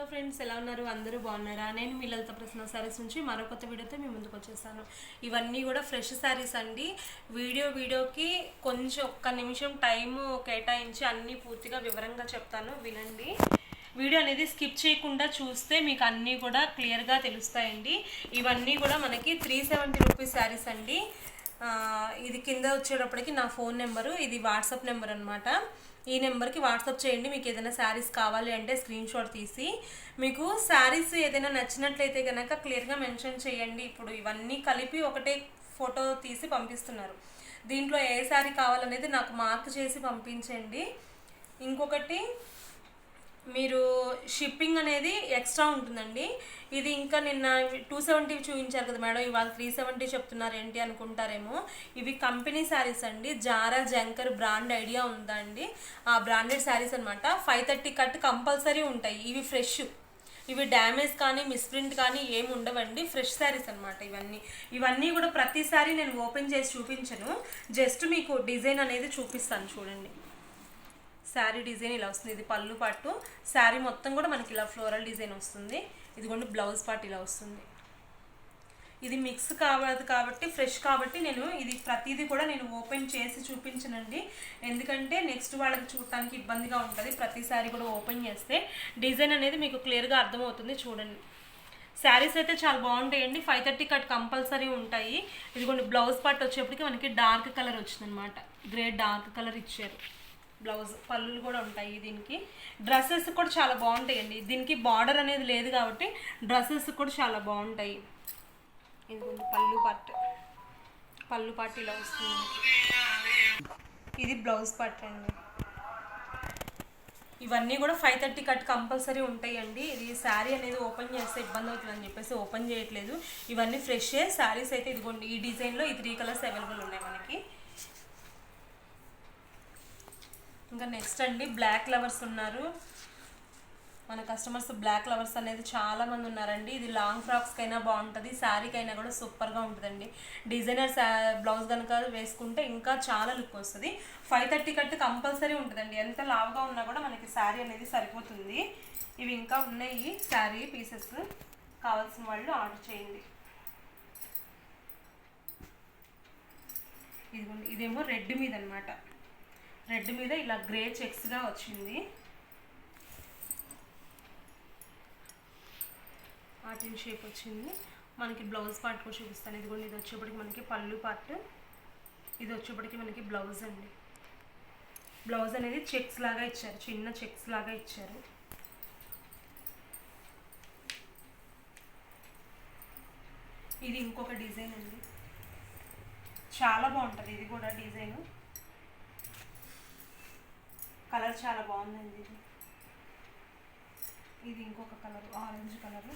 Friends, ఎలా ఉన్నారు? అందరూ బాగున్నారా? నేను మీ లలిత ప్రసన్న శారీస్ నుంచి మరో కొత్త వీడియోతో మీ ముందుకు వచ్చేసాను. ఇవన్నీ కూడా ఫ్రెష్ శారీస్ అండి. వీడియోకి కొంచెం ఒక్క నిమిషం టైము కేటాయించి అన్నీ పూర్తిగా వివరంగా చెప్తాను, వినండి. వీడియో అనేది స్కిప్ చేయకుండా చూస్తే మీకు అన్నీ కూడా క్లియర్గా తెలుస్తాయండి. ఇవన్నీ కూడా మనకి 370 రూపీస్ శారీస్ అండి. ఇది కింద వచ్చేటప్పటికి నా ఫోన్ నెంబరు, ఇది వాట్సాప్ నెంబర్ అనమాట. ఈ నెంబర్కి వాట్సాప్ చేయండి. మీకు ఏదైనా శారీస్ కావాలి అంటే స్క్రీన్ షాట్ తీసి, మీకు శారీస్ ఏదైనా నచ్చినట్లయితే కనుక క్లియర్గా మెన్షన్ చేయండి. ఇప్పుడు ఇవన్నీ కలిపి ఒకటే ఫోటో తీసి పంపిస్తున్నారు. దీంట్లో ఏ శారీ కావాలనేది నాకు మార్క్ చేసి పంపించండి. ఇంకొకటి, మీరు షిప్పింగ్ అనేది ఎక్స్ట్రా ఉంటుందండి. ఇది ఇంకా నిన్న 270 చూపించారు కదా మేడం, ఇవాళ 370 చెప్తున్నారు ఏంటి అనుకుంటారేమో. ఇవి కంపెనీ శారీస్ అండి. జారా జంకర్ బ్రాండ్ ఐడియా ఉందా అండి? ఆ బ్రాండెడ్ శారీస్ అనమాట. 530 కట్ కంపల్సరీ ఉంటాయి. ఇవి ఫ్రెష్, ఇవి డ్యామేజ్ కానీ మిస్ప్రింట్ కానీ ఏమి ఉండవండి. ఫ్రెష్ శారీస్ అనమాట ఇవన్నీ కూడా. ప్రతిసారి నేను ఓపెన్ చేసి చూపించను, జస్ట్ మీకు డిజైన్ అనేది చూపిస్తాను. చూడండి, శారీ డిజైన్ ఇలా వస్తుంది. ఇది పళ్ళు పట్టు. శారీ మొత్తం కూడా మనకి ఇలా ఫ్లోరల్ డిజైన్ వస్తుంది. ఇదిగోండి బ్లౌజ్ పార్ట్ ఇలా వస్తుంది. ఇది మిక్స్ కావదు కాబట్టి, ఫ్రెష్ కాబట్టి నేను ఇది ప్రతిదీ కూడా నేను ఓపెన్ చేసి చూపించనండి. ఎందుకంటే నెక్స్ట్ వాళ్ళకి చూడటానికి ఇబ్బందిగా ఉంటుంది. ప్రతిసారి కూడా ఓపెన్ చేస్తే డిజైన్ అనేది మీకు క్లియర్గా అర్థమవుతుంది. చూడండి, శారీస్ అయితే చాలా బాగుంటాయండి. 530 కట్ కంపల్సరీ ఉంటాయి. ఇదిగోండి బ్లౌజ్ పార్ట్ వచ్చేప్పటికి మనకి డార్క్ కలర్ వచ్చిందనమాట. గ్రే డార్క్ కలర్ ఇచ్చారు. బ్లౌజ్ పళ్ళులు కూడా ఉంటాయి. దీనికి డ్రెస్సెస్ కూడా చాలా బాగుంటాయండి. దీనికి బార్డర్ అనేది లేదు కాబట్టి డ్రెస్సెస్ కూడా చాలా బాగుంటాయి. ఇది పళ్ళు పార్ట్ ఇలా వస్తుంది. ఇది బ్లౌజ్ పార్ట్ అండి. ఇవన్నీ కూడా 530 కట్ కంపల్సరీ ఉంటాయండి. ఇది శారీ అనేది ఓపెన్ చేస్తే ఇబ్బంది అవుతుందని చెప్పేసి ఓపెన్ చేయట్లేదు. ఇవన్నీ ఫ్రెష్ శారీస్ అయితే. ఇదిగోండి ఈ డిజైన్లో ఈ 3 కలర్స్ అవైలబుల్ ఉన్నాయి మనకి. ఇంకా నెక్స్ట్ అండి, బ్లాక్ లవర్స్ ఉన్నారు మన కస్టమర్స్. బ్లాక్ లవర్స్ అనేది చాలా మంది ఉన్నారండి. ఇది లాంగ్ ఫ్రాక్స్కైనా బాగుంటుంది, శారీకైనా కూడా సూపర్గా ఉంటుందండి. డిజైనర్ బ్లౌజ్ కనుక వేసుకుంటే ఇంకా చాలా లుక్ వస్తుంది. 530 కట్ కంపల్సరీ ఉంటుందండి. ఎంత లావుగా ఉన్నా కూడా మనకి శారీ అనేది సరిపోతుంది. ఇవి ఇంకా ఉన్నాయి శారీ పీసెస్. కావాల్సిన వాళ్ళు ఆర్డర్ చేయండి. ఇదేమో రెడ్ మీద అనమాట. రెడ్ మీద ఇలా గ్రే చెక్స్గా వచ్చింది. ఆర్టిన్ షేప్ వచ్చింది. మనకి బ్లౌజ్ పార్ట్ కూడా చూపిస్తాను. ఇదిగోండి, ఇది వచ్చేప్పటికి మనకి పళ్ళు పార్ట్, ఇది వచ్చేప్పటికి మనకి బ్లౌజ్ అండి. బ్లౌజ్ అనేది చెక్స్ లాగా ఇచ్చారు, చిన్న చెక్స్ లాగా ఇచ్చారు. ఇది ఇంకొక డిజైన్ అండి, చాలా బాగుంటుంది. ఇది కూడా డిజైన్, కలర్ చాలా బాగుందండి. ఇది ఇంకొక కలర్, ఆరెంజ్ కలర్.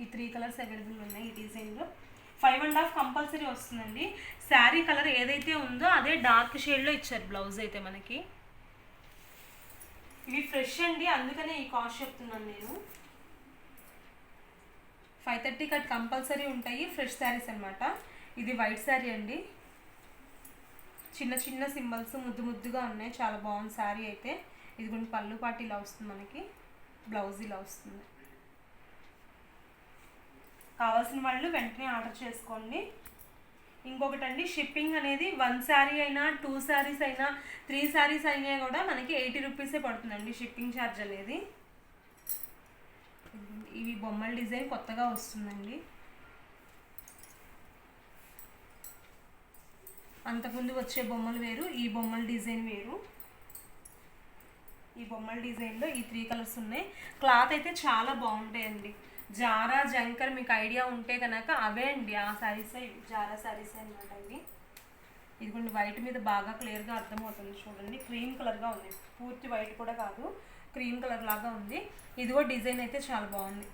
ఈ 3 కలర్స్ అవైలబుల్ ఉన్నాయి ఈ డిజైన్లో. 5.5 కంపల్సరీ వస్తుందండి. శారీ కలర్ ఏదైతే ఉందో అదే డార్క్ షేడ్లో ఇచ్చారు బ్లౌజ్ అయితే మనకి. ఇవి ఫ్రెష్ అండి, అందుకనే ఈ కాస్ట్ చెప్తున్నాను నేను. 530 కట్ కంపల్సరీ ఉంటాయి. ఫ్రెష్ శారీస్ అనమాట. ఇది వైట్ శారీ అండి. చిన్న చిన్న సింబల్స్ ముద్దు ముద్దుగా ఉన్నాయి. చాలా బాగుంది శారీ అయితే. ఇది కొన్ని పళ్ళు పాటు ఇలా వస్తుంది మనకి. బ్లౌజ్ ఇలా వస్తుంది. కావాల్సిన వాళ్ళు వెంటనే ఆర్డర్ చేసుకోండి. ఇంకొకటి అండి, షిప్పింగ్ అనేది 1 శారీ అయినా 2 శారీస్ అయినా 3 శారీస్ అయినా కూడా మనకి 80 రూపీసే పడుతుందండి షిప్పింగ్ ఛార్జ్ అనేది. ఇవి బొమ్మల డిజైన్ కొత్తగా వస్తుందండి. అంతకుముందు వచ్చే బొమ్మలు వేరు, ఈ బొమ్మల డిజైన్ వేరు. ఈ బొమ్మల డిజైన్లో ఈ 3 కలర్స్ ఉన్నాయి. క్లాత్ అయితే చాలా బాగుంటాయండి. జారా జంకర్ మీకు ఐడియా ఉంటే కనుక అవే అండి, ఆ శారీసే, జారా శారీసే అనమాట ఇవి. ఇదిగోండి వైట్ మీద బాగా క్లియర్గా అర్థమవుతుంది. చూడండి, క్రీమ్ కలర్గా ఉంది. పూర్తి వైట్ కూడా కాదు, క్రీమ్ కలర్ లాగా ఉంది. ఇదిగో డిజైన్ అయితే చాలా బాగుంది.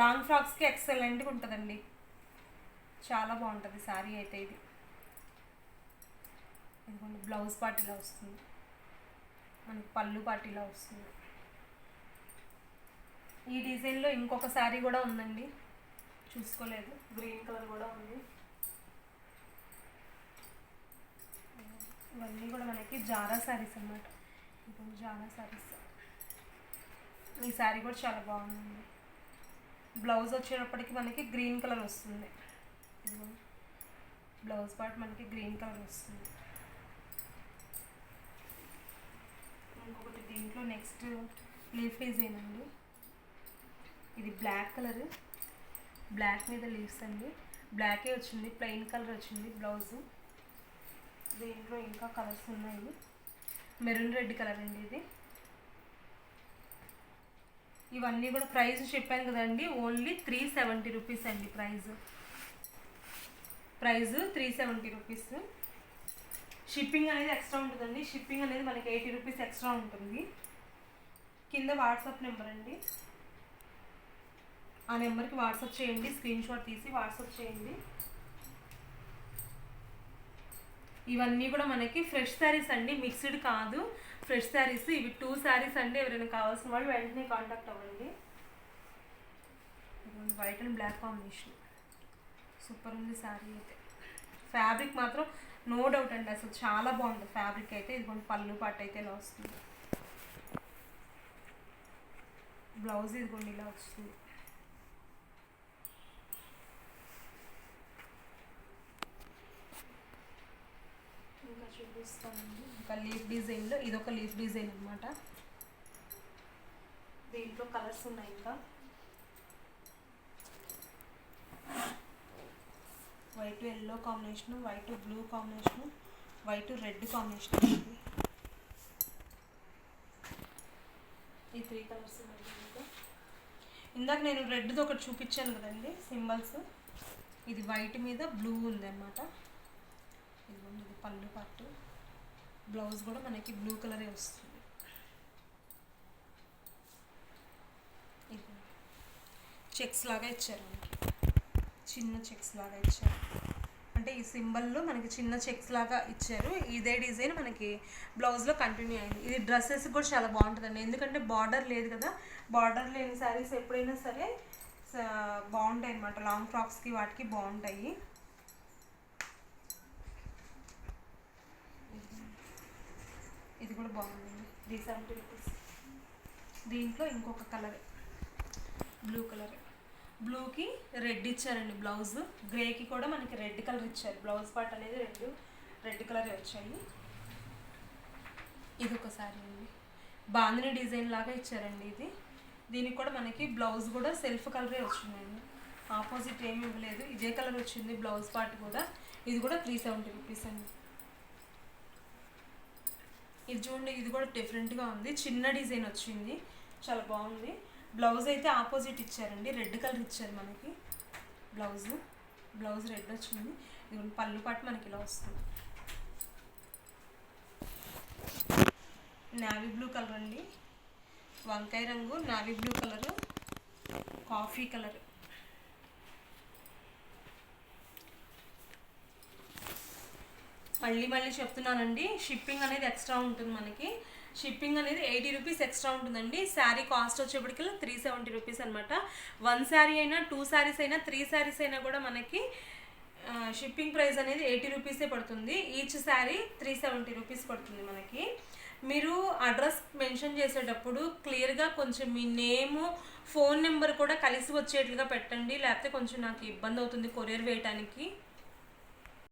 లాంగ్ ఫ్రాక్స్కి ఎక్సలెంట్గా ఉంటుందండి. చాలా బాగుంటుంది శారీ అయితే ఇది. ఇదిగోండి బ్లౌజ్ పార్ట్ ఇలా వస్తుంది, మనకి పళ్ళు పార్ట్ ఇలా వస్తుంది. ఈ డిజైన్లో ఇంకొక శారీ కూడా ఉందండి, చూసుకోలేదు. గ్రీన్ కలర్ కూడా ఉంది. ఇవన్నీ కూడా మనకి జారా శారీస్ అన్నమాట. ఇప్పుడు జారా శారీస్ ఈ శారీ కూడా చాలా బాగుంది. బ్లౌజ్ వచ్చేటప్పటికి మనకి గ్రీన్ కలర్ వస్తుంది. ఇదిగో బ్లౌజ్ పార్ట్ మనకి గ్రీన్ కలర్ వస్తుంది. ఇంకొకటి దీంట్లో నెక్స్ట్ లీఫ్ డిజైన్ అండి. ఇది బ్లాక్ కలర్, బ్లాక్ మీద లీవ్స్ అండి. బ్లాకే వచ్చింది, ప్లెయిన్ కలర్ వచ్చింది బ్లౌజు. దీంట్లో ఇంకా కలర్స్ ఉన్నాయి. మెరూన్ రెడ్ కలర్ అండి ఇది. ఇవన్నీ కూడా ప్రైస్ చెప్పాను కదండి, ఓన్లీ 370 రూపీస్ అండి. Price 370 rupees. షిప్పింగ్ అనేది ఎక్స్ట్రా ఉంటుందండి. షిప్పింగ్ అనేది మనకి 80 రూపీస్ ఎక్స్ట్రా ఉంటుంది. కింద వాట్సాప్ నెంబర్ అండి, ఆ నెంబర్కి వాట్సాప్ చేయండి. స్క్రీన్ షాట్ తీసి వాట్సాప్ చేయండి. ఇవన్నీ కూడా మనకి ఫ్రెష్ శారీస్ అండి, మిక్స్డ్ కాదు, ఫ్రెష్ శారీస్. ఇవి 2 శారీస్ అండి. ఎవరైనా కావాల్సిన వాళ్ళు వెంటనే కాంటాక్ట్ అవ్వండి. White and black combination super ఉంది శారీ అయితే. ఫ్యాబ్రిక్ మాత్రం నో డౌట్ అండి, అసలు చాలా బాగుంది ఫ్యాబ్రిక్ అయితే. ఇదిగోండి పళ్ళు పాటు అయితే ఇలా వస్తుంది. బ్లౌజ్ ఇదిగోండి ఇలా వస్తుంది. ఇంకా చూపిస్తానండి. ఇంకా లీఫ్ డిజైన్లో ఇదొక లీఫ్ డిజైన్ అనమాట. దీంట్లో కలర్స్ ఉన్నాయి. ఇంకా white yellow combination, white blue combination, white red combination అండి. ఈ 3 కలర్స్ ఉన్నాయి. ఇందాక నేను రెడ్ది ఒకటి చూపించాను కదండి సింబల్స్. ఇది వైట్ మీద బ్లూ ఉంది అన్నమాట. ఇదిగోండి ఇది పళ్ళు పట్టు. బ్లౌజ్ కూడా మనకి బ్లూ కలరే వస్తుంది. ఇది చెక్స్ లాగా ఇచ్చారు మనకి, చిన్న చెక్స్ లాగా ఇచ్చారు. అంటే ఈ సింబల్లో మనకి చిన్న చెక్స్ లాగా ఇచ్చారు. ఇదే డిజైన్ మనకి బ్లౌజ్లో కంటిన్యూ అయింది. ఇది డ్రెస్సెస్ కూడా చాలా బాగుంటుందండి, ఎందుకంటే బార్డర్ లేదు కదా. బార్డర్ లేని శారీస్ ఎప్పుడైనా సరే బాగుంటాయి అన్నమాట. లాంగ్ ఫ్రాక్స్కి వాటికి బాగుంటాయి. ఇది కూడా బాగుందండి, 370 రూపీస్. దీంట్లో ఇంకొక కలర్ బ్లూ కలర్. బ్లూకి రెడ్ ఇచ్చారండి బ్లౌజ్. గ్రేకి కూడా మనకి రెడ్ కలర్ ఇచ్చారు. బ్లౌజ్ పార్ట్ అనేది రెడ్ కలరే వచ్చాయి. ఇది ఒక సారీ అండి, బాందిని డిజైన్ లాగా ఇచ్చారండి ఇది. దీనికి కూడా మనకి బ్లౌజ్ కూడా సెల్ఫ్ కలరే వచ్చిందండి, ఆపోజిట్ ఏమి ఇవ్వలేదు. ఇదే కలర్ వచ్చింది బ్లౌజ్ పార్ట్ కూడా. ఇది కూడా 370 రూపీస్ అండి. ఇది చూడండి, ఇది కూడా డిఫరెంట్గా ఉంది, చిన్న డిజైన్ వచ్చింది, చాలా బాగుంది. బ్లౌజ్ అయితే ఆపోజిట్ ఇచ్చారండి, రెడ్ కలర్ ఇచ్చారు మనకి. బ్లౌజ్ రెడ్ వచ్చింది. ఇది పళ్ళు పాటు మనకి ఇలా వస్తుంది. నావీ బ్లూ కలర్ అండి, వంకాయ రంగు, navy blue colour, coffee colour. మళ్ళీ చెప్తున్నానండి, షిప్పింగ్ అనేది ఎక్స్ట్రా ఉంటుంది మనకి. షిప్పింగ్ అనేది 80 రూపీస్ ఎక్స్ట్రా ఉంటుందండి. శారీ కాస్ట్ వచ్చేప్పటికి 370 రూపీస్ అనమాట. 1 శారీ అయినా 2 శారీస్ అయినా 3 శారీస్ అయినా కూడా మనకి షిప్పింగ్ ప్రైస్ అనేది 80 రూపీసే పడుతుంది. ఈచ్ శారీ 370 రూపీస్ పడుతుంది మనకి. మీరు అడ్రస్ మెన్షన్ చేసేటప్పుడు క్లియర్గా కొంచెం మీ నేము, ఫోన్ నెంబర్ కూడా కలిసి వచ్చేట్లుగా పెట్టండి, లేకపోతే కొంచెం నాకు ఇబ్బంది అవుతుంది కొరియర్ వేయటానికి.